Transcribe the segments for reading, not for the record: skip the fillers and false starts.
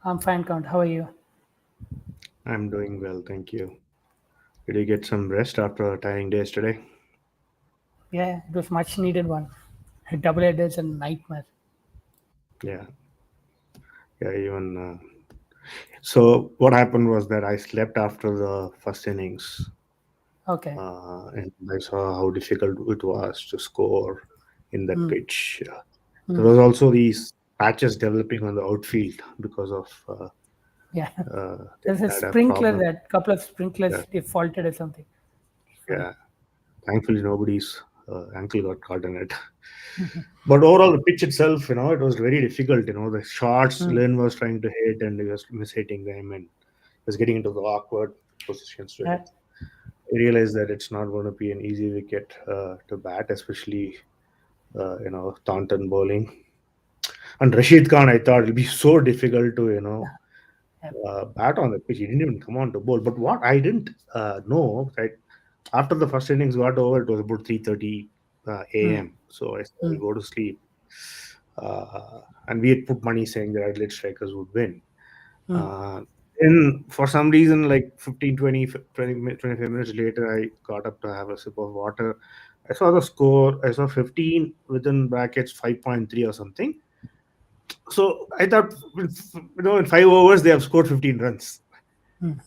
I'm fine, Count. How are you? I'm doing well, thank you. Did you get some rest after a tiring day yesterday? Yeah, it was much needed one. Double headers and nightmare. Yeah, yeah, even. So, what happened was that I slept after the first innings, Okay. and I saw how difficult it was to score in that pitch. There Hmm. was also these patches developing on the outfield because of Yeah. they There's a had a sprinkler problem. that couple of sprinklers Yeah, defaulted or something. Funny. yeah. Thankfully, nobody's ankle got caught in it. But overall, the pitch itself, it was very difficult. The shots Hmm. Lynn was trying to hit and he was mishitting them and was getting into the awkward positions to Yeah. hit. I realized that it's not going to be an easy wicket to bat, especially, Taunton bowling. And Rashid Khan, I thought it'll be so difficult to, Yeah. bat on the pitch. He didn't even come on to bowl. But what I didn't know, right, after the first innings got over, it was about 3:30 Hmm. a.m. So I said, Hmm. I'll go to sleep. And we had put money saying that Adelaide Strikers would win. Hmm. Uh, then, for some reason, like 15, 25 minutes later, I got up to have a sip of water. I saw the score. I saw 15 within brackets 5.3 or something. So I thought, in 5 overs, they have scored 15 runs. And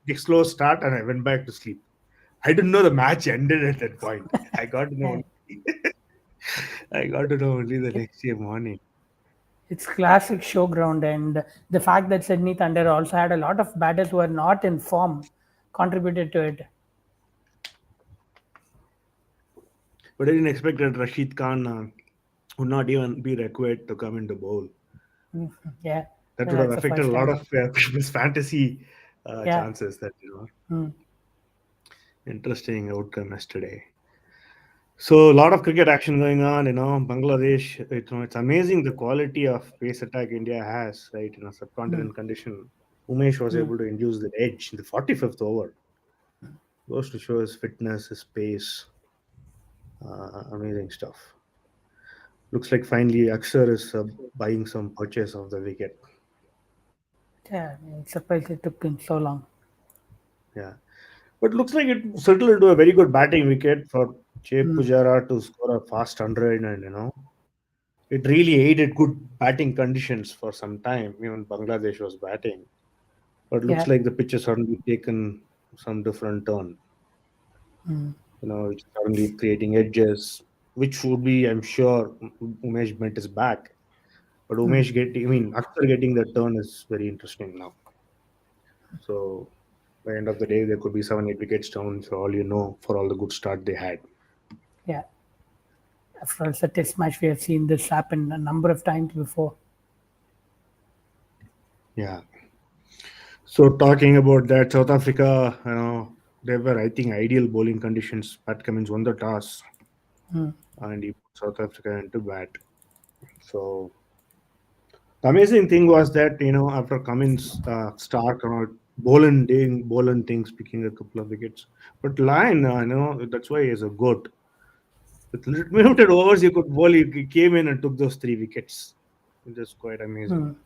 the slow start, and I went back to sleep. I didn't know the match ended at that point. I got to know. Yeah. I got to know only the It, next day morning. it's classic showground, and the fact that Sydney Thunder also had a lot of batters who are not in form contributed to it. But I didn't expect that Rashid Khan would not even be required to come into bowl. Yeah. That would have That's the affected a first lot time. of people's fantasy Yeah. chances. That Hmm. interesting outcome yesterday. So a lot of cricket action going on. Bangladesh. It's amazing the quality of pace attack India has. Right, Hmm. subcontinent condition. Umesh was Hmm. able to induce the edge in the 45th over. Goes to show his fitness, his pace. Amazing stuff. Looks like finally Akshar is buying some purchase of the wicket. Yeah. I'm surprised it took him so long. Yeah. But looks like it settled into a very good batting wicket for Che Hmm. Pujara to score a fast 100, and it really aided good batting conditions for some time. Even Bangladesh was batting, but looks Yeah. like the pitch has suddenly taken some different turn. Hmm. It's suddenly creating edges, which would be, I'm sure, Umesh Bent is back. But Hmm. Akhtar getting that turn is very interesting now. So by the end of the day, there could be 7, 8 wickets down for all you know, for all the good start they had. Yeah. After all, it's a test match. We have seen this happen a number of times before. Yeah. So talking about that, South Africa, they were, I think, ideal bowling conditions. Pat Cummins won the toss and he put South Africa into bat. So the amazing thing was that, after Cummins, Stark, Boland things, picking a couple of wickets. But Lyon, that's why he's a goat. With limited overs, he could bowl. He came in and took those 3 wickets. It was quite amazing.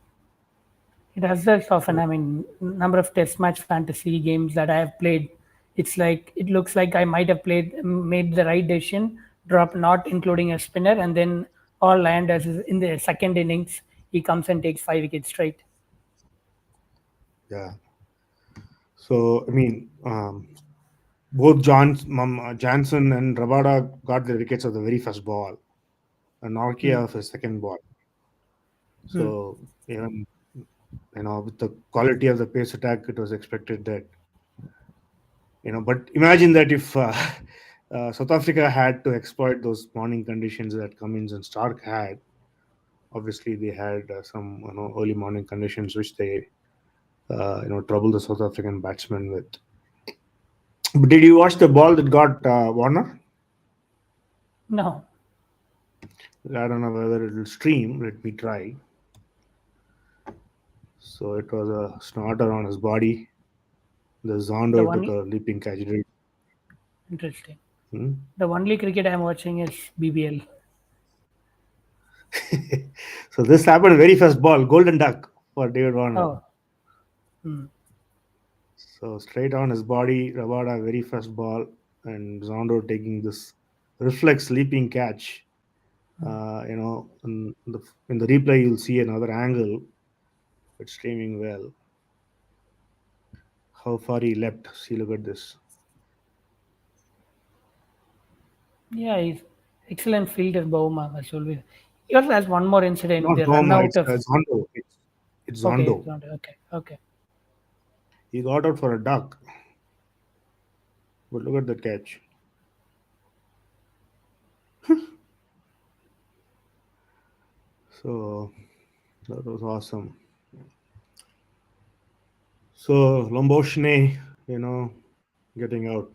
It has that often. I mean, number of test match fantasy games that I have played. It's like it looks like I might have made the right decision, drop not including a spinner, and then all land as is in the second innings. He comes and takes 5 wickets straight. Yeah. So, both Johnson and Rabada got the wickets of the very first ball, and Norkia of his second ball. So, even, with the quality of the pace attack, it was expected that, but imagine that if South Africa had to exploit those morning conditions that Cummins and Stark had, obviously they had some, early morning conditions which they, trouble the South African batsmen with. But did you watch the ball that got Warner? No, I don't know whether it will stream. Let me try. So it was a snorter on his body. The the Zondo took one a leaping catch. interesting. Hmm? The only cricket I'm watching is BBL. So this happened very first ball, golden duck for David Warner. Oh, mm, So straight on his body, Rabada very first ball, and Zondo taking this reflex leaping catch. In the replay you'll see another angle. It's streaming well. How far he leapt. See, look at this. yeah, he's excellent fielder, Bauma, as always. He also has one more incident, Not the run Boma, out it's of. Zondo. It's Okay, Zondo. okay, okay. He got out for a duck, but look at the catch. So that was awesome. So Lomboshne, getting out.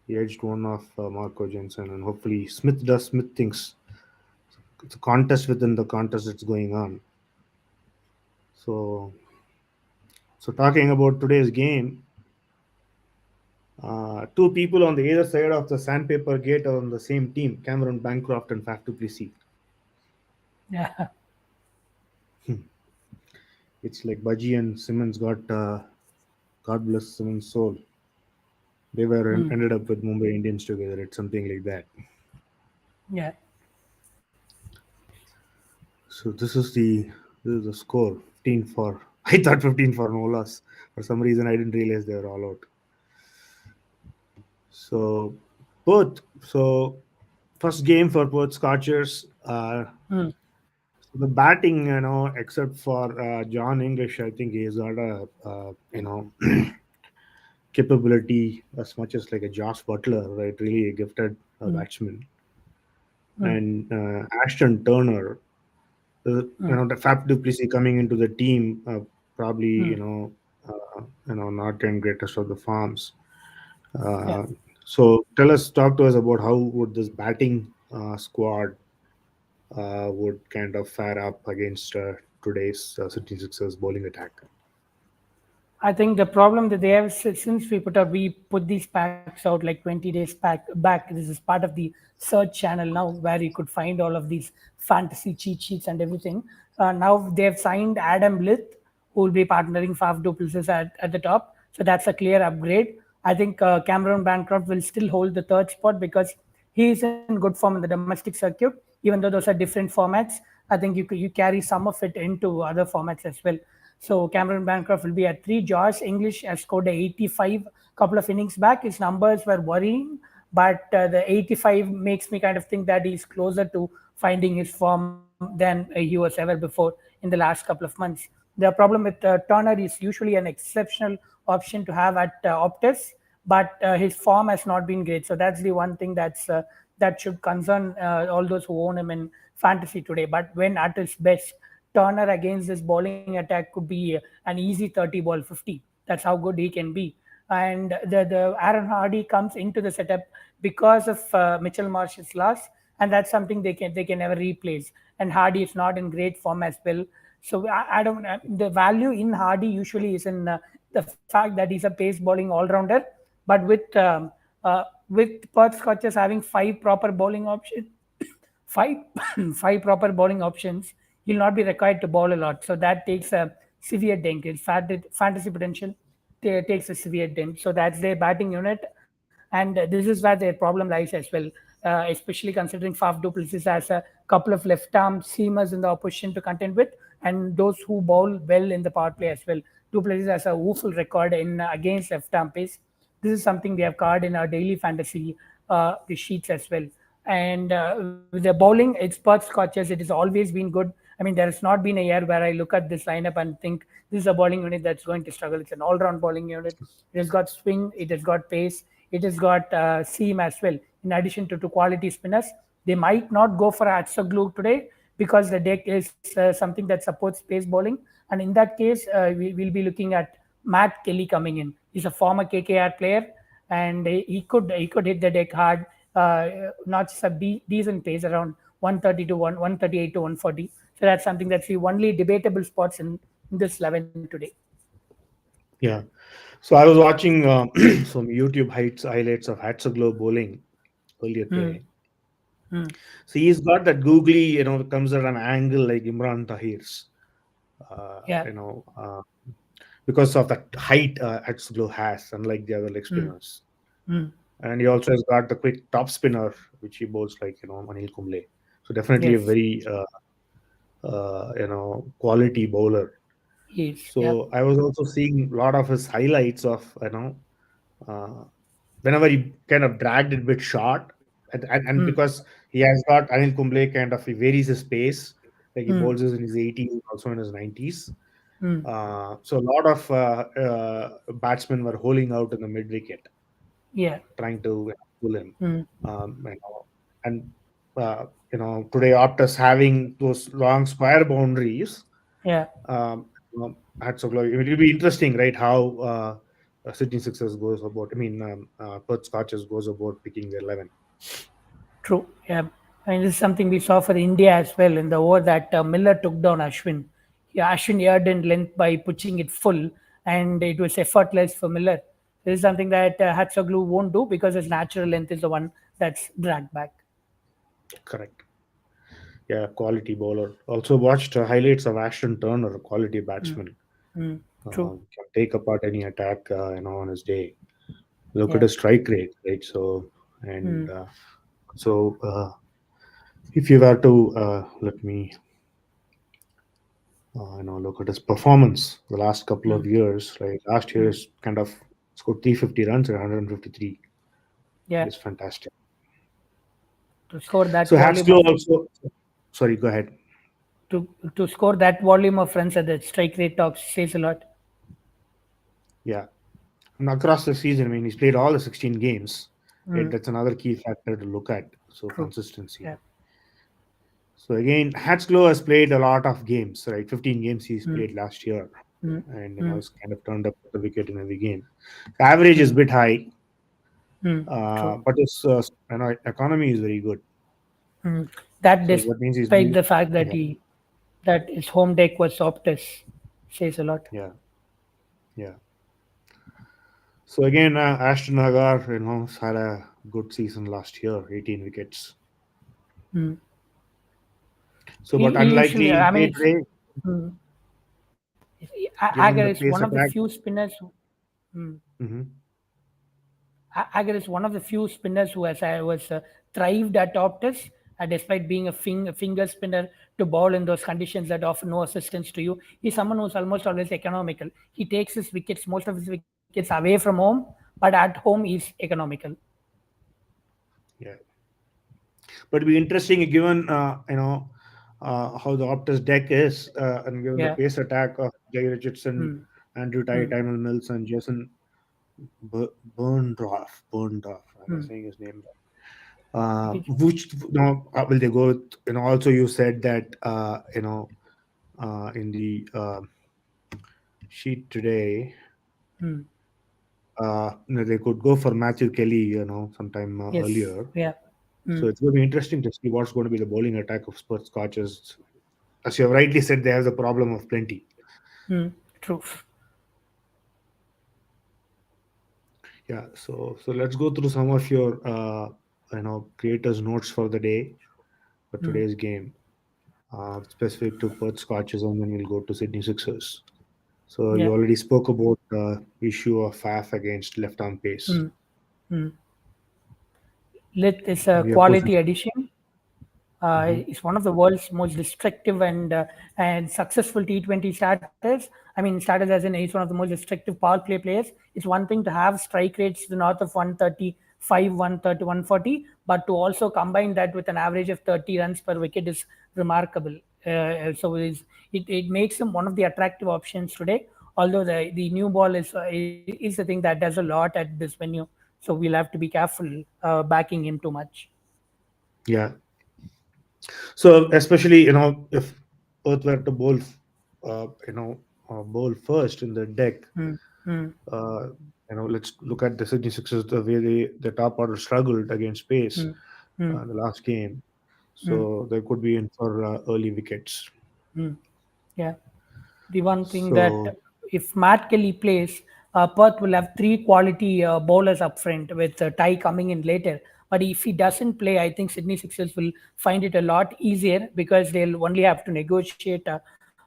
He edged one of Marco Jensen, and hopefully Smith does Smith things. It's a contest within the contest that's going on. So, so talking about today's game, two people on the either side of the sandpaper gate are on the same team: Cameron Bancroft and Faf du Plessis. Yeah, It's like Budgie and Simmons got, God bless Simmons' soul. They were ended up with Mumbai Indians together. It's something like that. yeah. So this is the score. 15 for I thought 15 for Nolas. For some reason I didn't realize they were all out. So so first game for Perth Scorchers. Mm, The batting, except for John English, I think he's got a capability as much as like a Josh Butler, right? Really a gifted mm, batsman. mm, And Ashton Turner, the Fab du Plessis coming into the team, probably not in greatest of the forms. yeah. Uh, talk to us about how would this batting squad would kind of fare up against today's Sydney Sixers bowling attack. I think the problem that they have since we put these packs out like 20 days back. This is part of the search channel now where you could find all of these fantasy cheat sheets and everything. Now they have signed Adam Lith, who will be partnering Faf du Plessis at the top. So that's a clear upgrade. I think Cameron Bancroft will still hold the third spot because he is in good form in the domestic circuit. Even though those are different formats, I think you carry some of it into other formats as well. So Cameron Bancroft will be at three. Josh English has scored a 85 couple of innings back. His numbers were worrying, but the 85 makes me kind of think that he's closer to finding his form than he was ever before in the last couple of months. The problem with Turner is usually an exceptional option to have at Optus, but his form has not been great. So that's the one thing that should concern all those who own him in fantasy today. But when at his best, Turner against this bowling attack could be an easy 30 ball 50. That's how good he can be. And the Aaron Hardy comes into the setup because of Mitchell Marsh's loss, and that's something they can never replace. And Hardy is not in great form as well. So I don't. The value in Hardy usually is in the fact that he's a pace bowling all rounder, but with Perth Scorchers having five proper bowling options, five five proper bowling options, he'll not be required to bowl a lot. So that takes a severe dent. His fantasy potential takes a severe dent. So that's their batting unit, and this is where their problem lies as well. Especially considering Faf du Plessis has a couple of left arm seamers in the opposition to contend with, and those who bowl well in the power play as well. Du Plessis has a woeful record in against left arm pace. This is something we have covered in our daily fantasy the sheets as well. And with the bowling, it's Perth Scorchers. It has always been good. I mean, there has not been a year where I look at this lineup and think this is a bowling unit that's going to struggle. It's an all-round bowling unit. It has got swing. It has got pace. It has got seam as well. In addition to quality spinners, they might not go for Atsoglu today because the deck is something that supports pace bowling. And in that case, we will be looking at Matt Kelly coming in. He's a former KKR player, and he could hit the deck hard, not just a decent pace around 130 to 138 to 140. So that's something that's the only debatable spots in this 11 today. Yeah. So I was watching some YouTube highlights of Hatsoglu bowling earlier Hmm. today. Hmm. So he's got that googly, comes at an angle like Imran Tahir's. Yeah. you know, because of that height Axel has, unlike the other leg Mm, spinners. mm, And he also has got the quick top spinner, which he bowls like Anil Kumble. So definitely a yes. very quality bowler. Yes. Yeah. So I was also seeing a lot of his highlights of uh, whenever he kind of dragged it a bit short, and Mm, because he has got Anil Kumble kind of he varies his pace, like he mm, bowls in his 80s, also in his 90s. mm, So a lot of batsmen were holding out in the mid wicket, yeah. trying to pull him. Mm, And today Optus having those long square boundaries, yeah. had so it will be interesting, right? How Sydney Sixers goes about. I mean, Perth Scorchers goes about picking their 11. True. Yeah. And this is something we saw for India as well in the over that Miller took down Ashwin. Yeah, Ashwin aired in length by pitching it full, and it was effortless for Miller. This is something that Hatsoglu won't do because his natural length is the one that's dragged back. Correct. Yeah, quality bowler. Also watched highlights of Ashton Turner, a quality batsman. Mm, true. Can take apart any attack, on his day. Look at Yeah. his strike rate, right? So and Mm, so if you were to let me look at his performance the last couple of mm, years, right? Last year mm. is kind of scored 350 runs at 153. Yeah. It's fantastic. To score that So volume Hatslow of also, sorry, go ahead. to score that volume of runs at the strike rate talks says a lot. Yeah. And across the season, I mean, he's played all the 16 games. Right? Mm, That's another key factor to look at. So true. consistency. Yeah. So again, Hatslow has played a lot of games, right? 15 games he's Mm, played last year, mm, and mm, has kind of turned up the wicket in every game. The average is a mm, bit high, true. but his economy is very good. Mm. That So that means he's despite been, the fact that yeah, he that his home deck was Optus says a lot. yeah, yeah. So again, Ashton Agar, had a good season last year, 18 wickets. Mm. So, but He usually, unlikely I mean, day it's today, mm, given Agar the is pace one of the attack. few spinners. Mm, Hmm. Agar is one of the few spinners who has was thrived at Optus, despite being a finger spinner to bowl in those conditions that offer no assistance to you. He's someone who's almost always economical. He takes his wickets, most of his wickets away from home, but at home he's economical. Yeah, but it'd be interesting given how the Optus deck is, and given the Yeah. pace attack of Jay Richardson, Mm, Andrew Ty, mm, Tymal Mills, and Jason Burndorf. Am I mm. saying his name? He- Which will they go with? Also you said that in the sheet today, mm. they could go for Matthew Kelly, sometime Yes. earlier. Yeah. So Mm, it's going to be interesting to see what's going to be the bowling attack of Perth Scorchers. As you have rightly said, they have the problem of plenty. mm. True. Yeah. So let's go through some of your creators' notes for the day, for Mm. today's game, specific to Perth Scorchers, and then we'll go to Sydney Sixers. So you Yeah. already spoke about the issue of FAF against left arm pace. Mm. Mm. Lit is a We of course. quality addition. Mhm. He's one of the world's most destructive and successful T20 starters. I mean, starters as in he's one of the most destructive power play players. It's one thing to have strike rates to the north of 135, 130, 140, but to also combine that with an average of 30 runs per wicket is remarkable. It makes him one of the attractive options today. Although the new ball is the thing that does a lot at this venue, so we'll have to be careful backing him too much. Yeah. So especially if Perth were to bowl, bowl first in the deck. Mm, mm, Uh, let's look at the Sydney Sixers, the way the top order struggled against pace mm, mm, the last game. mm, So they could be in for early wickets. mm. Yeah. The one thing So that if Matt Kelly plays, Perth will have three quality bowlers up front with Ty coming in later. But if he doesn't play, I think Sydney Sixers will find it a lot easier because they'll only have to negotiate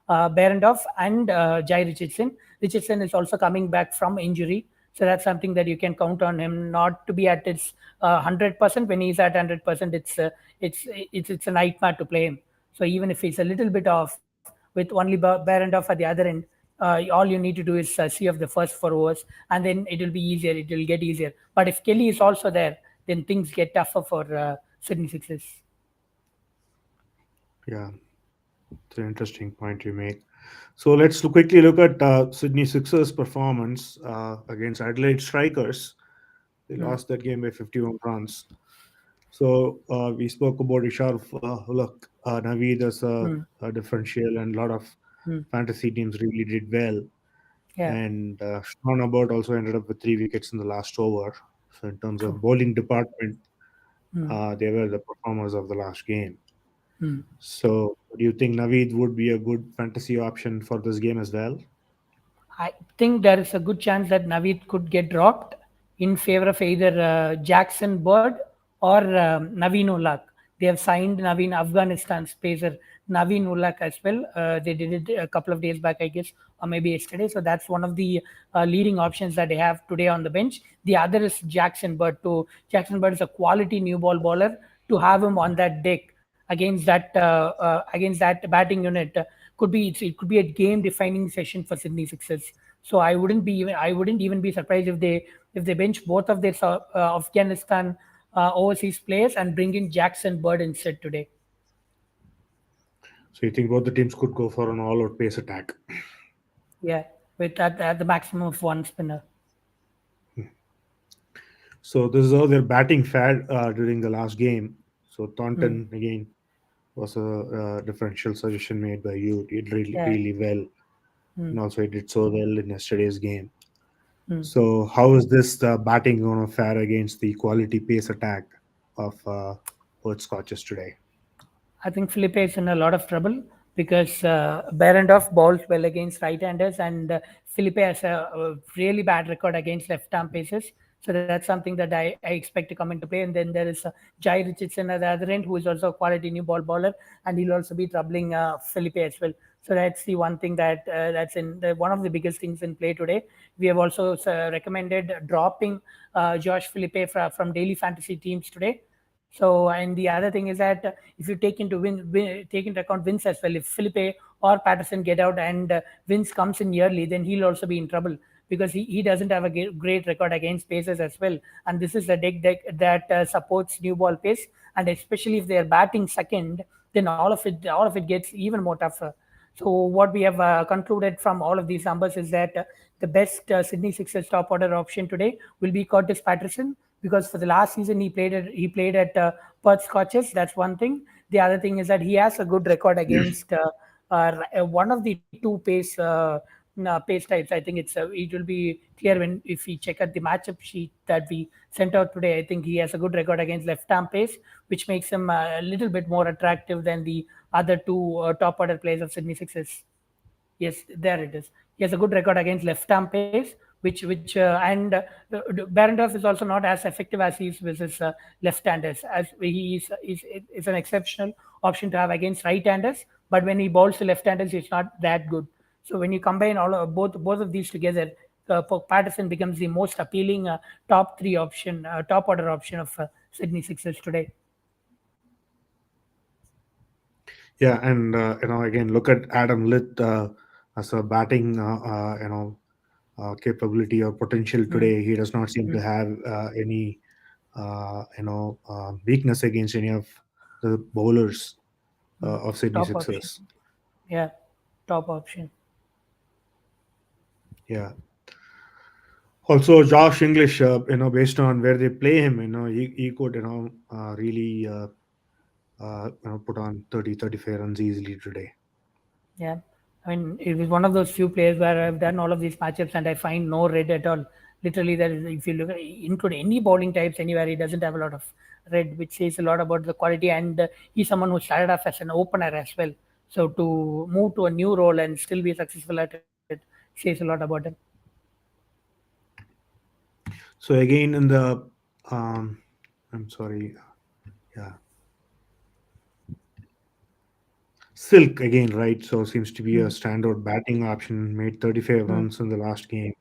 Behrendorff and Jai Richardson. Richardson is also coming back from injury, so that's something that you can count on him not to be at its 100%. When he's at 100%, it's a nightmare to play him. So even if he's a little bit off, with only Behrendorff at the other end, all you need to do is see of the first 4 overs, and then it will be easier. It will get easier. But if Kelly is also there, then things get tougher for Sydney Sixers. Yeah, it's an interesting point you make. So let's quickly look at Sydney Sixers' performance against Adelaide Strikers. They lost that game by 51 runs. So we spoke about Ishar look, Naveed as a differential, and a lot of fantasy teams really did well. Yeah, And Sean Abbott also ended up with 3 wickets in the last over. So in terms true. of bowling department, they were the performers of the last game. So do you think Naveed would be a good fantasy option for this game as well? I think there is a good chance that Naveed could get dropped in favor of either Jackson Bird or Naveen Ulak. They have signed Naveen Afghanistan's pacer Naveen Ulak as well. They did it a couple of days back, I guess, or maybe yesterday. So that's one of the leading options that they have today on the bench. The other is Jackson Bird. Jackson Bird is a quality new ball bowler. To have him on that deck against that batting unit it could be a game defining session for Sydney Sixers. So I wouldn't even be surprised if they bench both of their Afghanistan overseas players and bring in Jackson Bird instead today. So you think both the teams could go for an all-out pace attack? Yeah, with at the maximum of one spinner. So this is how their batting fared during the last game. So Thornton again was a differential suggestion made by you. He did really, Yeah. really well, and also he did so well in yesterday's game. So how is this batting going to fare against the quality pace attack of Perth Scorchers today? I think Felipe is in a lot of trouble because Behrendorff bowls well against right-handers, and Felipe has a really bad record against left-arm paces. So that's something that I expect to come into play. And then there is Jai Richardson at the other end, who is also a quality new ball bowler, and he'll also be troubling Felipe as well. So that's the one thing that's in one of the biggest things in play today. We have also recommended dropping Josh Felipe from daily fantasy teams today. So, and the other thing is that if you take into account Vince as well, if Felipe or Patterson get out and Vince comes in early, then he'll also be in trouble because he doesn't have a great record against paces as well. And this is a deck that supports new ball pace, and especially if they are batting second, then all of it gets even more tougher. So what we have concluded from all of these numbers is that the best Sydney Sixers top order option today will be Curtis Patterson, because for the last season he played at Perth Scorchers. That's one thing. The other thing is that he has a good record against one of the two pace types. I think it will be clear when if we check out the matchup sheet that we sent out today. I think he has a good record against left arm pace, which makes him a little bit more attractive than the other two top order players of Sydney Sixers. Yes, there it is. He has a good record against left arm pace, which and Barendorf is also not as effective as he is with his left-handers. As is an exceptional option to have against right-handers, but when he bowls to left-handers, it's not that good. So when you combine both of these together, Patterson becomes the most appealing top three option, top order option of Sydney Sixers today. Yeah, and again, look at Adam Litt as a batting capability or potential today. He does not seem to have any weakness against any of the bowlers of Sydney Top option. Sixers. Yeah, top option. Yeah. Also, Josh English, based on where they play him, he could, really, put on 30, 35 runs easily today. Yeah, I mean, it was one of those few players where I've done all of these matchups and I find no red at all. Literally, there is, if you look at include any bowling types anywhere, he doesn't have a lot of red, which says a lot about the quality. And he's someone who started off as an opener as well. So to move to a new role and still be successful at it says a lot about him. So again, in the, I'm sorry, yeah, Silk again, right? So seems to be a Mm, standout batting option. Made 35 mm, runs in the last game.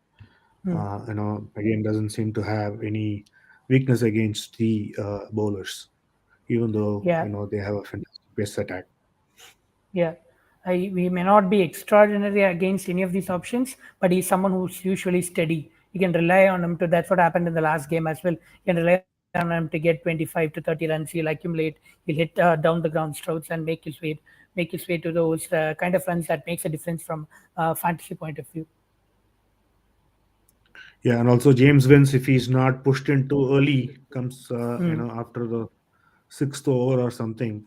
mm. Again, doesn't seem to have any weakness against the bowlers, even though Yeah, they have a fantastic pace attack. yeah. We may not be extraordinary against any of these options, but he's someone who's usually steady. You can rely on him to. That's what happened in the last game as well. You can rely on him to get 25 to 30 runs. He'll accumulate. He'll hit down the ground strokes and make his way to those kind of runs that makes a difference from fantasy point of view. Yeah, and also James wins if he's not pushed in too early, comes Mm, after the sixth over or something.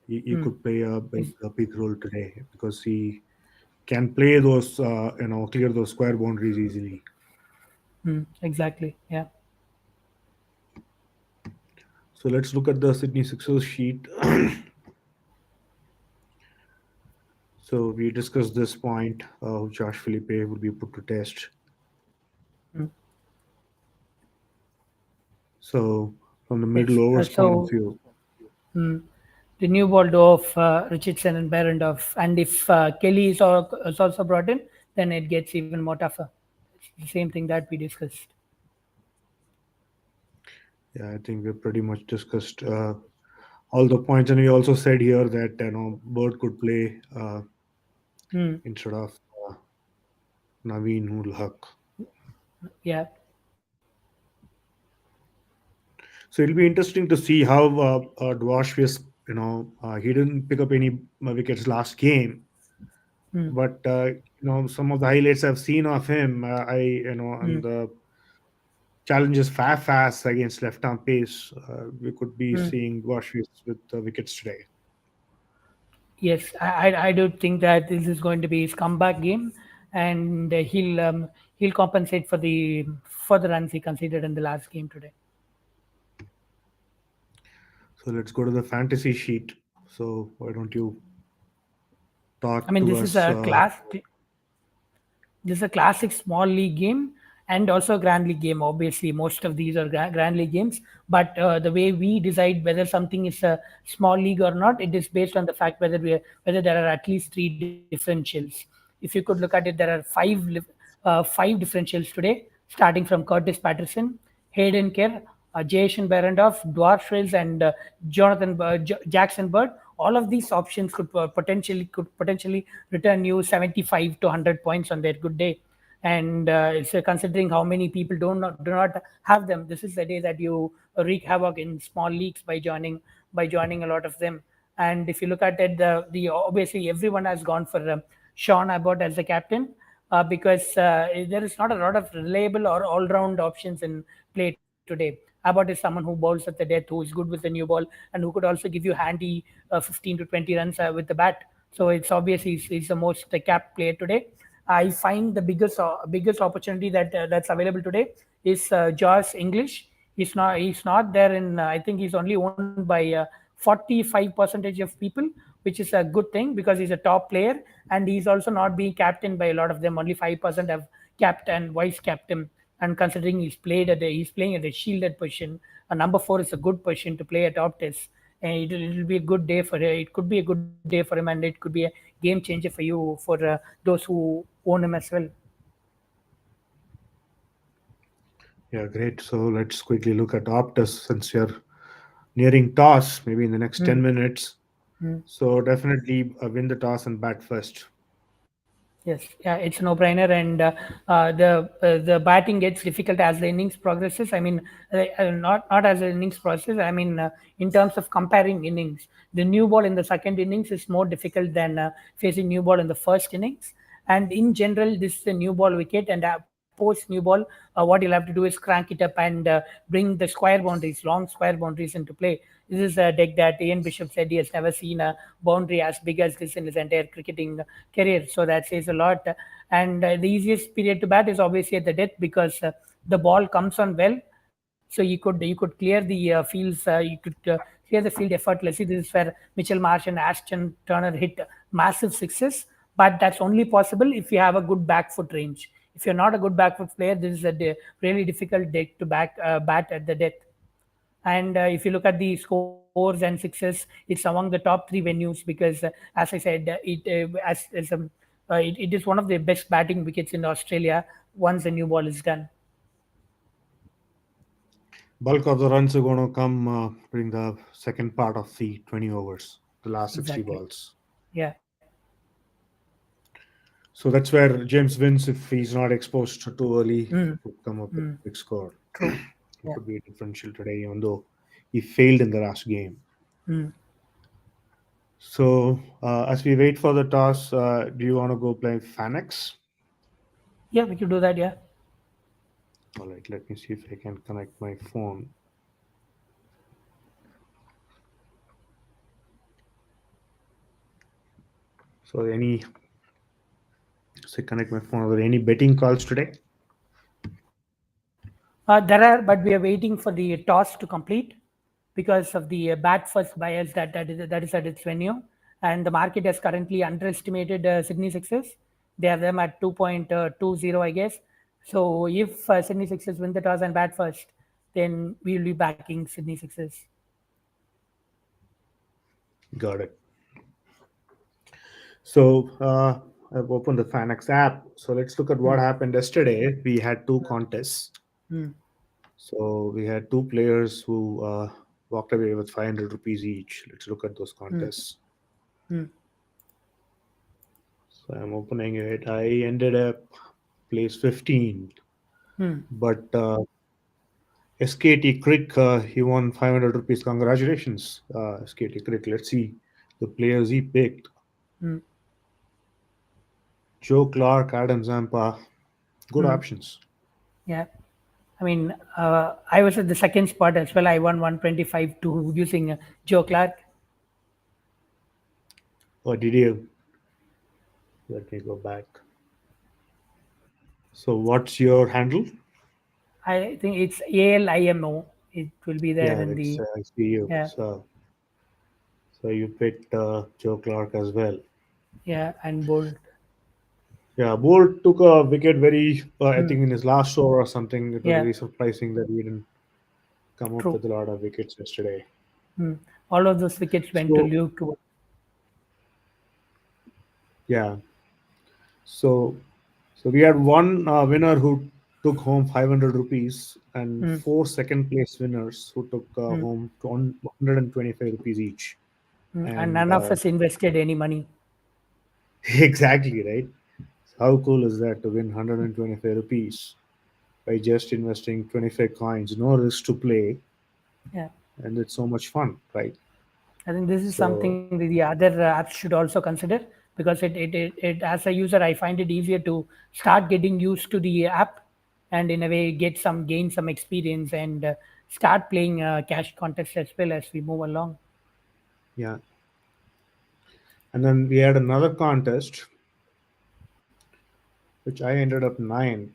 He mm, could play ex- a big role today because he can play those clear those square boundaries easily. exactly. Yeah. So let's look at the Sydney Sixers sheet. So we discussed this point. Josh Philippe will be put to test. Mm. So from the Yes. middle overs point of So view, mm, the new ball duo of Richardson and Berendorf, and if Kelly is also brought in, then it gets even more tougher. It's the same thing that we discussed. yeah, I think we pretty much discussed all the points, and we also said here that Bird could play Mm, instead of uh, Naveen ul Haq. yeah. So it'll be interesting to see how Dwarshuis, he didn't pick up any wickets last game, Mm, but some of the highlights I've seen of him, mm, and the challenges fast against left-arm pace, we could be mm. seeing Dwarshuis with wickets today. Yes, I do think that this is going to be his comeback game, and he'll compensate for the runs he conceded in the last game today. So let's go to the fantasy sheet. So why don't you I talk mean, to this is us? a this is a classic small league game and also a grand league game. Obviously, most of these are grand league games. But the way we decide whether something is a small league or not, it is based on the fact whether there are at least three differentials. If you could look at it, there are five differentials today, starting from Curtis Patterson, Hayden Kerr, Jason Behrendorff, Dwarf and Jackson Bird. All of these options could potentially return you 75 to 100 points on their good day. And so considering how many people do not have them, this is the day that you wreak havoc in small leagues by joining a lot of them. And if you look at it, the obviously everyone has gone for Sean Abbott as the captain, because there is not a lot of reliable or all-round options in play today. Abbott is someone who bowls at the death, who is good with the new ball, and who could also give you handy 15 to 20 runs with the bat. So it's obviously he's the most capped player today. I find the biggest opportunity that's available today is Josh English. He's not there in. I think he's only owned by 45% of people, which is a good thing because he's a top player, and he's also not being captained by a lot of them. Only 5% have capped and vice capped him. And considering he's playing at a shielded position, a number four is a good position to play at Optus, and it'll be a good day for it. Could be a good day for him, and it could be a game changer for you for those who own him as well. Yeah, great. So let's quickly look at Optus since you're nearing toss, maybe in the next 10 Hmm. minutes. Hmm. So definitely win the toss and bat first. Yes, yeah, it's a no-brainer, and the batting gets difficult as the innings progresses. I mean, not as the innings process. I mean, in terms of comparing innings, the new ball in the second innings is more difficult than facing new ball in the first innings. And in general, this is a new ball wicket, and post new ball, what you'll have to do is crank it up and bring the square boundaries, long square boundaries into play. This is a deck that Ian Bishop said he has never seen a boundary as big as this in his entire cricketing career. So that says a lot. And the easiest period to bat is obviously at the death because the ball comes on well. So you could clear the fields. You could clear the field effortlessly. This is where Mitchell Marsh and Ashton Turner hit massive sixes. But that's only possible if you have a good back foot range. If you're not a good back foot player, this is really difficult deck to bat at the death. And if you look at the scores, fours and sixes, it's among the top three venues because, as I said, it is one of the best batting wickets in Australia once the new ball is done. Bulk of the runs are going to come during the second part of the 20 overs, the last 60 Exactly. balls. Yeah. So that's where James wins if he's not exposed too early. Mm, Could come up with mm, a big score. true. It Yeah. could be a differential today, even though he failed in the last game. Mm. So as we wait for the toss, do you want to go play Fanex? Yeah, we could do that. Yeah. All right, let me see if I can connect my phone. So connect my phone. Are there any betting calls today? There are, but we are waiting for the toss to complete because of the bat first bias that is at its venue, and the market has currently underestimated Sydney Sixers. They have them at 2.20, I guess. So if Sydney Sixers win the toss and bat first, then we will be backing Sydney Sixers. Got it. So I've opened the Fanex app. So let's look at what Hmm. happened yesterday. We had two contests. Hmm. So we had two players who walked away with 500 rupees each. Let's look at those Hmm. contests. Hmm. So I'm opening it. I ended up place 15, Hmm. but SKT Crick, he won 500 rupees. Congratulations, SKT Crick. Let's see the players he picked. Hmm. Joe Clark, Adam Zampa, good Hmm. options. Yeah. I mean, I was at the second spot as well. I won 125 to using Joe Clark. Or did you? Let me go back. So what's your handle? I think it's ALIMO. It will be there Yeah, in it's the, I see you. yeah, So you picked Joe Clark as well. yeah, and bold. Yeah, Bolt took a wicket very, I Hmm. think in his last over or something. It was Yeah, very surprising that he didn't come up true. with a lot of wickets yesterday. Hmm. All of those wickets went to So Luke. Too. yeah, so we had one winner who took home 500 rupees and Hmm. four second place winners who took Hmm. home 125 rupees each. Hmm. And And none of us invested any money. exactly right. How cool is that to win 125 rupees by just investing 25 coins, no risk to play, Yeah, and it's so much fun, right? I think this is So something the other apps should also consider because as a user, I find it easier to start getting used to the app and in a way gain some experience and start playing cash contests as well as we move along. yeah, and then we had another contest which I ended up nine.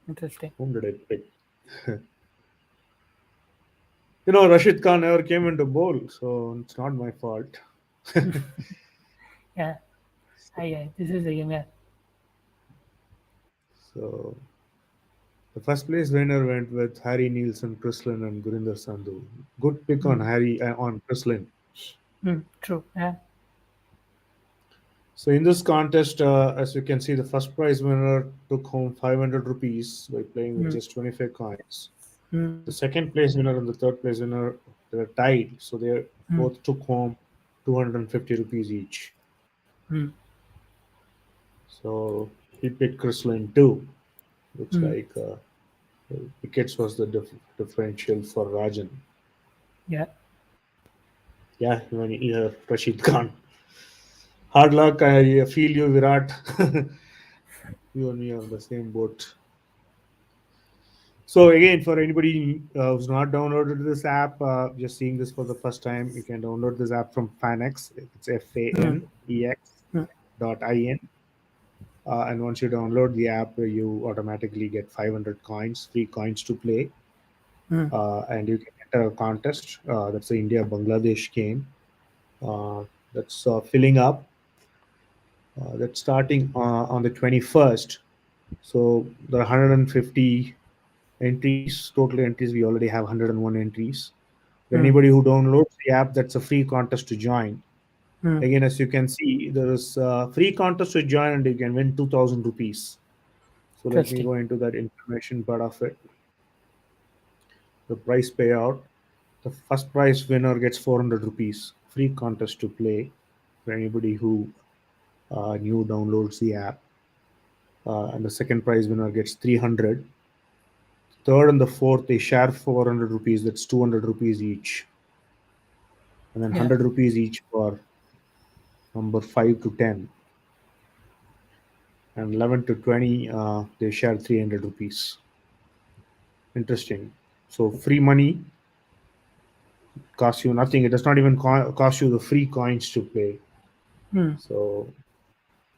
Interesting. Whom did I pick? Rashid Khan never came into bowl, so it's not my fault. Yeah, yeah. This is a yeah. So the first place winner went with Harry Nielsen, Chrislin, and Gurinder Sandhu. Good pick on Mm, Chrislin. true. Yeah. So in this contest, as you can see, the first prize winner took home 500 rupees by playing with Mm, just 25 coins. mm, The second place winner and the third place winner they were tied, so they mm, both took home 250 rupees each. mm, So he picked Chrislin too. Looks mm. like wickets was the differential for Rajan. Yeah. Yeah, when you have Rashid Khan. Hard luck. I feel you, Virat. You and me are on the same boat. So again, for anybody who's not downloaded this app, just seeing this for the first time, you can download this app from Fanex. It's Mm, FANEX mm, .in. And once you download the app, you automatically get 500 coins, free coins to play. mm, And you can enter a contest. That's the India Bangladesh game. Uh, that's filling up. That's starting on the 21st. So there are 150 entries, total entries. We already have 101 entries. For anybody who downloads the app, that's a free contest to join. Hmm. Again, as you can see, there is a free contest to join and you can win 2000 rupees. So let me Interesting. go into that information part of it. The prize payout. The first prize winner gets 400 rupees. Free contest to play for anybody who new downloads the app. And the second prize winner gets 300. Third and the fourth, they share 400 rupees. That's 200 rupees each. And then Yeah. 100 rupees each for number 5 to 10. And 11 to 20, they share 300 rupees. Interesting. So free money costs you nothing. It does not even cost you the free coins to play. Hmm. So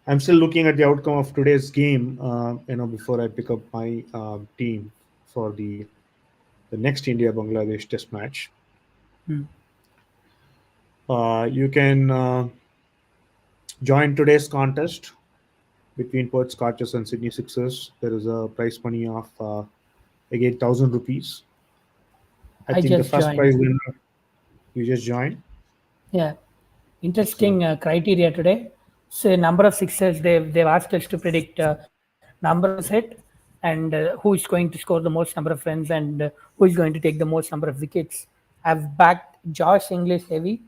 I'm still looking at the outcome of today's game. Before I pick up my team for the next India Bangladesh Test match. Hmm. You can join today's contest between Perth Scorchers and Sydney Sixers. There is a prize money of again 1,000 rupees. I I think the just first joined. prize winner you just joined. Yeah. Excellent. Interesting criteria today. So number of sixes they've asked us to predict number of runs hit and who is going to score the most number of runs and who is going to take the most number of wickets. I've backed Josh English heavy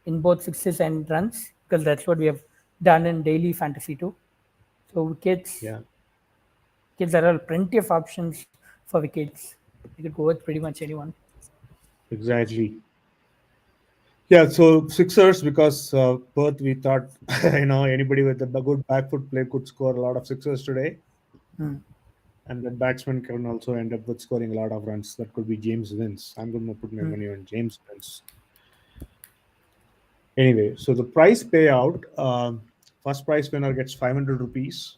in both sixes and runs because that's what we have done in daily fantasy too. So Yeah, wickets there are plenty of options for wickets. You could go with pretty much anyone. exactly. Yeah, so Sixers because Perth we thought anybody with a good back foot play could score a lot of sixers today, Hmm. and that batsman can also end up with scoring a lot of runs. That could be James Vince. I'm going to put my Hmm. money on James Vince. Anyway, so the prize payout, first prize winner gets 500 rupees,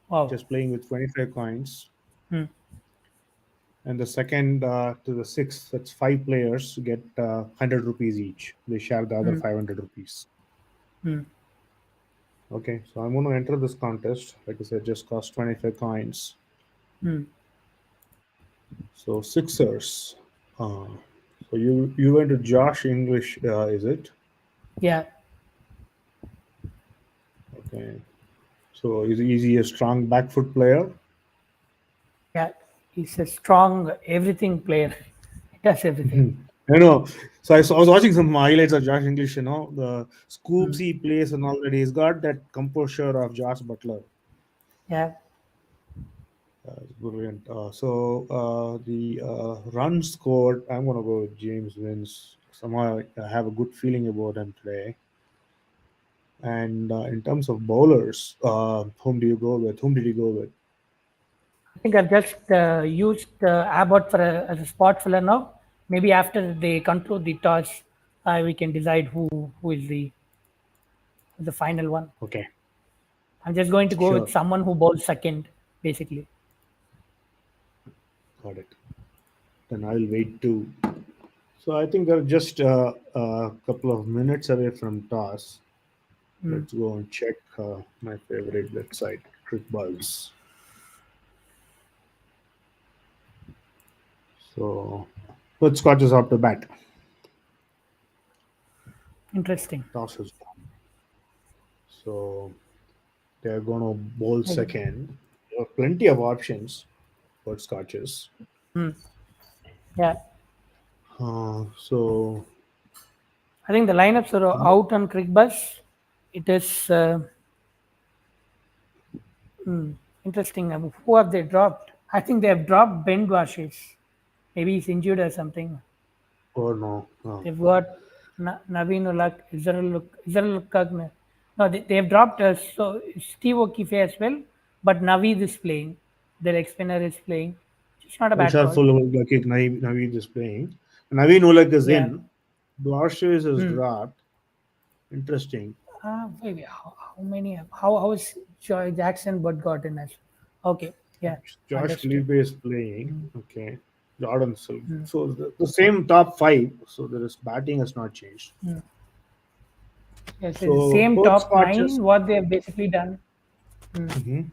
Wow. just playing with 25 coins. Hmm. And the second to the sixth, that's five players get 100 rupees each. They share the other Hmm. 500 rupees. Hmm. Okay, so I'm going to enter this contest. Like I said, just cost 25 coins. Hmm. So Sixers. Uh, so you went to Josh English, is it? Yeah. Okay. So is he a strong back foot player? Yeah, he's a strong everything player. He does everything. I know. So I was watching some highlights of Josh English. The scoops he plays and all that. He's got that composure of Josh Butler. Yeah, It's brilliant. The run scored. I'm gonna go with James Wins. Somehow I have a good feeling about him today. And in terms of bowlers, whom do you go with? Whom did you go with? I think I've just used Abbott for as a spot filler now. Maybe after they conclude the toss, we can decide who is the final one. Okay, I'm just going to go with sure, someone who bowls second, basically. got it. Then I'll wait too. So I think they're just a couple of minutes away from toss. Mm. Let's go and check my favorite website, ClickBuzz. So, let's Scott is up to bat. Interesting. Toss is done. So they're going to bowl I- second. There are plenty of options for Scotches. Yeah, So I think the lineups are out on ClickBuzz. It is interesting. Who have they dropped? I think they have dropped Ben Washes. Maybe he's injured or something. or no, no. They've got Naveen Ulak, Israel Kagne. No, they have dropped Steve O'Keefe as well, but Naveed is playing. Their leg spinner is playing. It's not a bad Ishar call. full like Naveed is playing. Naveen Ulak is Yeah. in. Blashes is Hmm. dropped. Interesting. Wait, how many? How is Jackson but got in as? Okay, yeah, Josh understood. Felipe is playing. Okay. Jordan Silk. So the same top five. So there is batting has not changed. Yes, it's the So same both top Scotches. nine. What they have basically done. Mhm.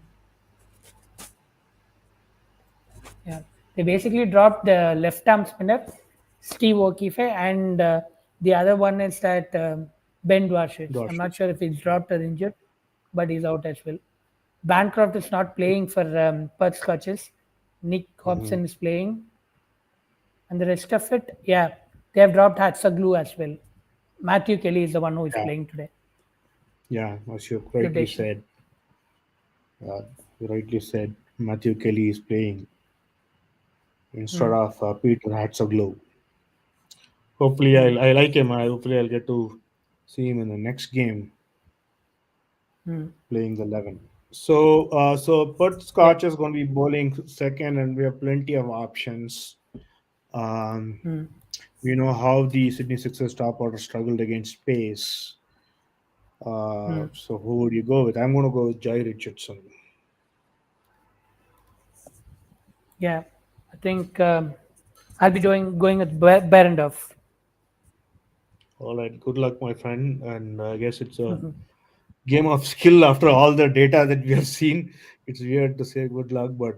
Yeah, they basically dropped the left arm spinner, Steve O'Keefe, and the other one is that Ben Dwashis. I'm Dwarshik. not sure if he's dropped or injured, but he's out as well. Bancroft is not playing for Perth Scorchers. Nick Mhm. Hobson is playing, and the rest of it, yeah, they have dropped Hatsaglu as well. Matthew Kelly is the one who is Yeah, playing today. yeah, as you Good rightly decision. said, uh, you rightly said, Matthew Kelly is playing instead Mm, of Peter Hatzoglu. Hopefully, mm, I like him. Hopefully, I'll get to see him in the next game mm. playing the 11. So Perth Yep. Scotch is going to be bowling second, and we have plenty of options. Um, Mm, we know how the Sydney Sixers top order struggled against pace. mm. So who would you go with? I'm going to go with Jai Richardson. Yeah, I think I'll be going with Berendorf. All right, good luck, my friend. And I guess it's a game of skill after all the data that we have seen. It's weird to say good luck, but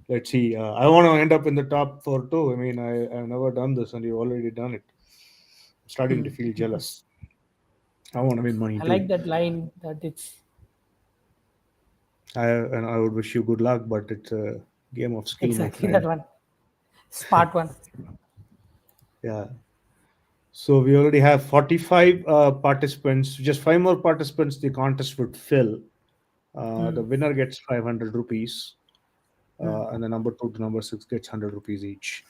let's see. I want to end up in the top four too. I mean, I've never done this, and you've already done it. I'm starting to feel jealous. I want to win money I like too. that line that it's And I would wish you good luck, but it's a game of skill, my exactly that friend. one. Smart one. Yeah. So we already have 45 participants. Just five more participants, the contest would fill. The winner gets 500 rupees, and the number two to number six gets 100 rupees each.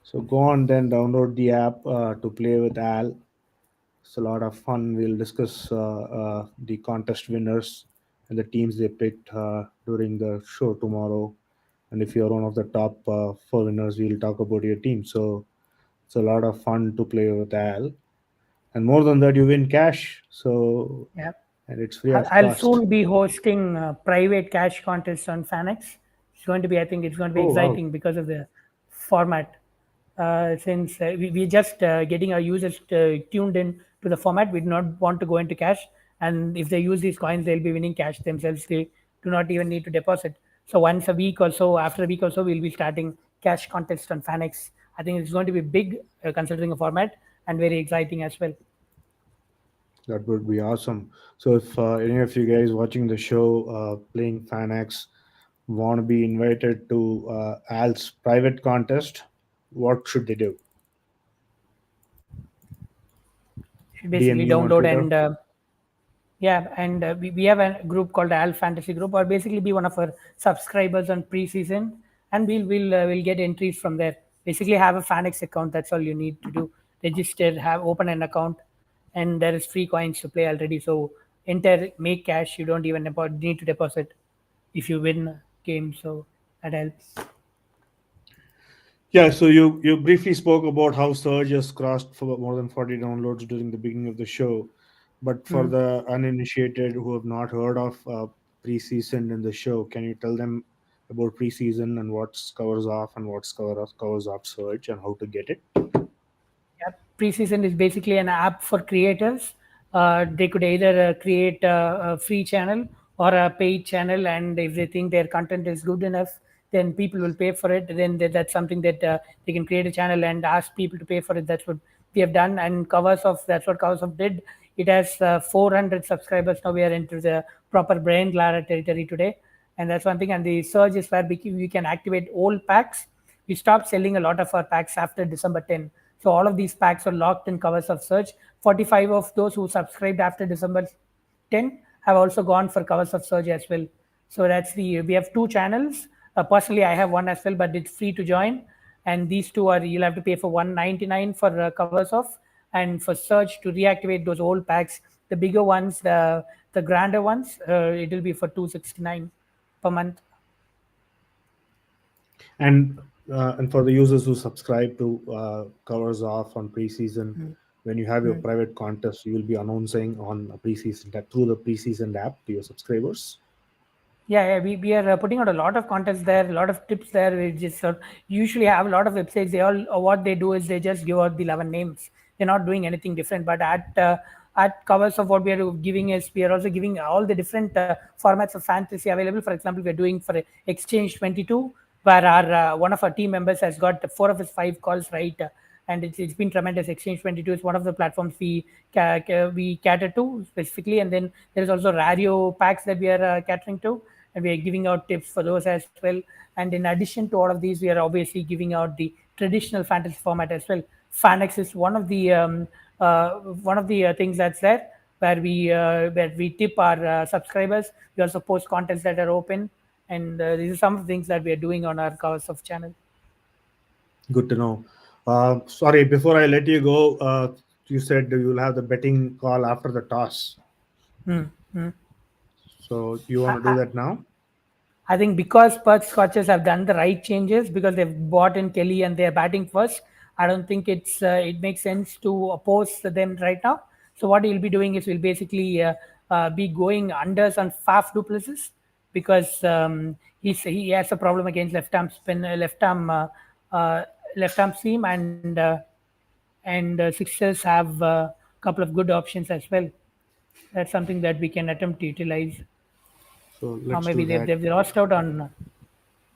So go on then, download the app to play with Al. It's a lot of fun. We'll discuss the contest winners and the teams they picked during the show tomorrow. And if you're one of the top four winners, we'll talk about your team. So it's a lot of fun to play with Al. And more than that, you win cash. So, Yeah. and it's free of I'll cost. soon be hosting private cash contests on Fanex. It's going to be, I think, it's going to be Oh, wow. exciting because of the format. Since we just getting our users tuned in to the format, we do not want to go into cash. And if they use these coins, they'll be winning cash themselves. They do not even need to deposit. So once a week or so, after a week or so, we'll be starting cash contest on Fanex. I think it's going to be big considering the format and very exciting as well. That would be awesome. So, if any of you guys watching the show playing FanX want to be invited to Al's private contest, what should they do? You DM basically you on download Twitter? and yeah, and we have a group called Al Fantasy Group, or basically be one of our subscribers on preseason, and we'll get entries from there. Basically, have a Fanex account. That's all you need to do. Register, have open an account, and there is free coins to play already. So enter, make cash. You don't even need to deposit if you win a game. So that helps. Yeah, so you briefly spoke about how Surge has crossed for more than 40 downloads during the beginning of the show. But for the uninitiated who have not heard of preseason in the show, can you tell them about preseason and what's covers off and what's covers off Surge and how to get it? Yeah, preseason is basically an app for creators. They could either create a free channel or a paid channel, and if they think their content is good enough, then people will pay for it. Then that's something that they can create a channel and ask people to pay for it. That's what we have done, and covers of that's what covers of did. It has 400 subscribers now. We are into the proper brand Lara territory today, and that's one thing. And the surge is where we can activate old packs. We stopped selling a lot of our packs after December 10. So all of these packs are locked in covers of search. 45 of those who subscribed after December 10 have also gone for covers of search as well. So that's the we have two channels. Personally, I have one as well, but it's free to join. And these two are you'll have to pay for 199 for covers of, and for search to reactivate those old packs. The bigger ones, the grander ones, it will be for 269 per month. And for the users who subscribe to covers off on preseason, when you have your private contest, you will be announcing on a preseason through the preseason app to your subscribers. Yeah, we are putting out a lot of content there, a lot of tips there. We just usually have a lot of websites. They all what they do is they just give out the 11 names. They're not doing anything different. But at covers of what we are giving is we are also giving all the different formats of fantasy available. For example, we are doing for Exchange 22. where our one of our team members has got 4 of his 5 calls right, and it's been tremendous. Exchange 22 is one of the platforms we cater to specifically, and then there is also radio packs that we are catering to, and we are giving out tips for those as well. And in addition to all of these, we are obviously giving out the traditional fantasy format as well. Fanex is one of the things that's there, where we tip our subscribers. We also post contents that are open, and these are some of the things that we are doing on our covers of channel. Good to know. Sorry, before I let you go, you said you will have the betting call after the toss. Hmm. Hmm. So you want to do I, that now? I think because Perth Scorchers have done the right changes, because they've bought in Kelly and they're batting first, I don't think it makes sense to oppose them right now. So what he'll be doing is we'll basically be going unders on Faf Duplessis, because he has a problem against uh, left arm seam, and Sixers have a couple of good options as well. That's something that we can attempt to utilize. So Or let's maybe do that. they've lost out on.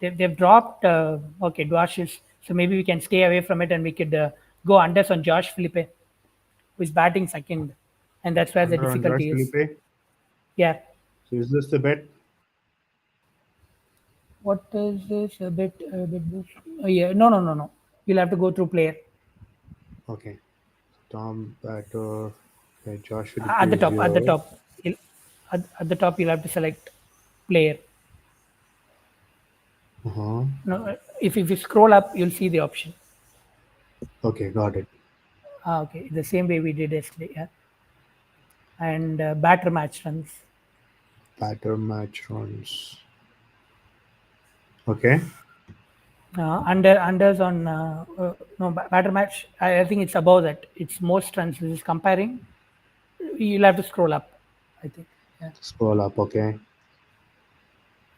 They've dropped. Okay, Dwashes. So maybe we can stay away from it, and we could go unders on Josh Felipe, who is batting second, and that's where the Under on Josh difficulty is. Felipe. Yeah. So is this the bet? What is this? A bit. Yeah. No, no, no, no. You'll have to go through player. Okay. Tom Batter. Okay, Josh Felipe At the is top. At the here. top. At the top, you'll have to select player. Uh-huh. No, if you scroll up, you'll see the option. Okay, got it. Okay, the same way we did yesterday. Yeah. And batter match runs. Batter match runs. Okay. Unders on no batter match. I think it's above that. It's most runs. This is comparing. You'll have to scroll up, I think. Yeah. Scroll up. Okay.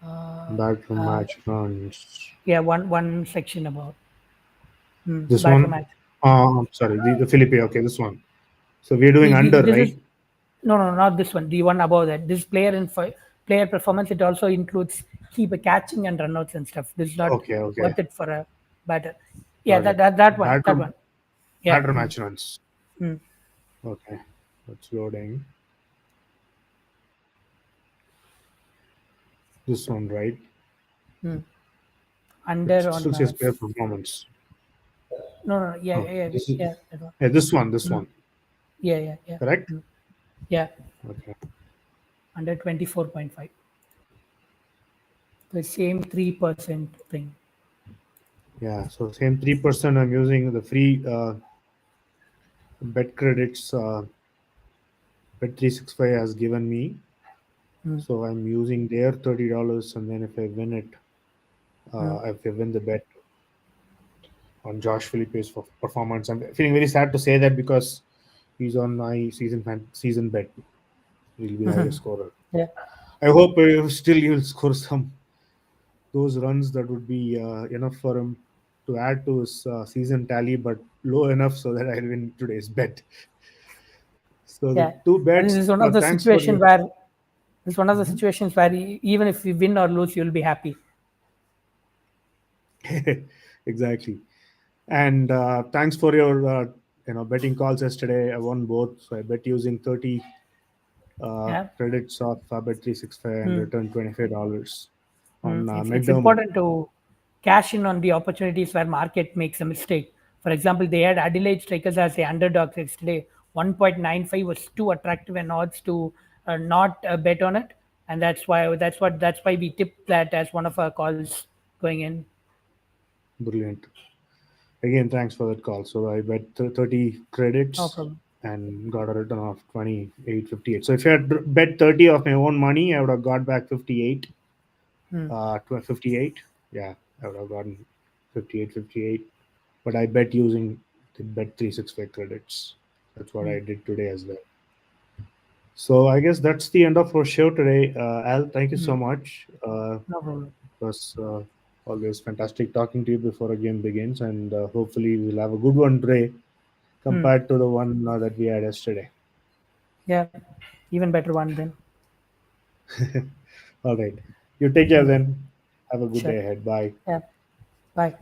Uh, Batter uh, match runs. yeah, one section about This batter one. match. I'm sorry. The Felipe. Okay, this one. So we're doing under, This right? is no, no, not this one. The one above that. This player performance. It also includes keep catching and runouts and stuff. This is not Okay, okay. worth it for a batter. Yeah, Got it. that one. That Batter one. Yeah. batter match runs. Mm. Okay. That's loading. This one, right? It Under still on says player performance. no, no, yeah, Oh, yeah, this is yeah, that one. yeah, this one, this one. Yeah, yeah, yeah. Correct? Yeah, Okay. under 24.5. The same 3% thing. Yeah. So same 3% I'm using the free bet credits Bet365 has given me. So I'm using their $30, and then if I win it, if I win the bet on Josh Felipe's performance, I'm feeling very sad to say that because he's on my season bet. He'll be the highest scorer. Yeah, I hope still he'll score some those runs that would be enough for him to add to his season tally, but low enough so that I'll win today's bet. So the yeah. two And this bets. is one of the Thanks for situation your. where this is one of the Mhm. situations where even if you win or lose, you'll be happy. Exactly. And thanks for your betting calls yesterday. I won both, so I bet using 30 Yeah. credits of Bet365 and returned $25 on It's McDermott. important to cash in on the opportunities where market makes a mistake. For example, they had Adelaide Strikers as the underdogs yesterday. 1.95 was too attractive an odds to not bet on it, and that's why we tipped that as one of our calls going in. Brilliant. Again, thanks for that call. So I bet 30 No credits problem. and got a return of 28.58. So if I had bet 30 of my own money, I would have got back 58. 58. Yeah, I would have gotten 58.58. But I bet using the bet 365 credits. That's what I did today as well. So I guess that's the end of our show today. Al, thank you so much. No problem. It was always fantastic talking to you before a game begins, and hopefully we'll have a good one today compared to the one that we had yesterday. Yeah, even better one then. All right. You take care then. Have a good Sure. day ahead. Bye. Yeah. Bye.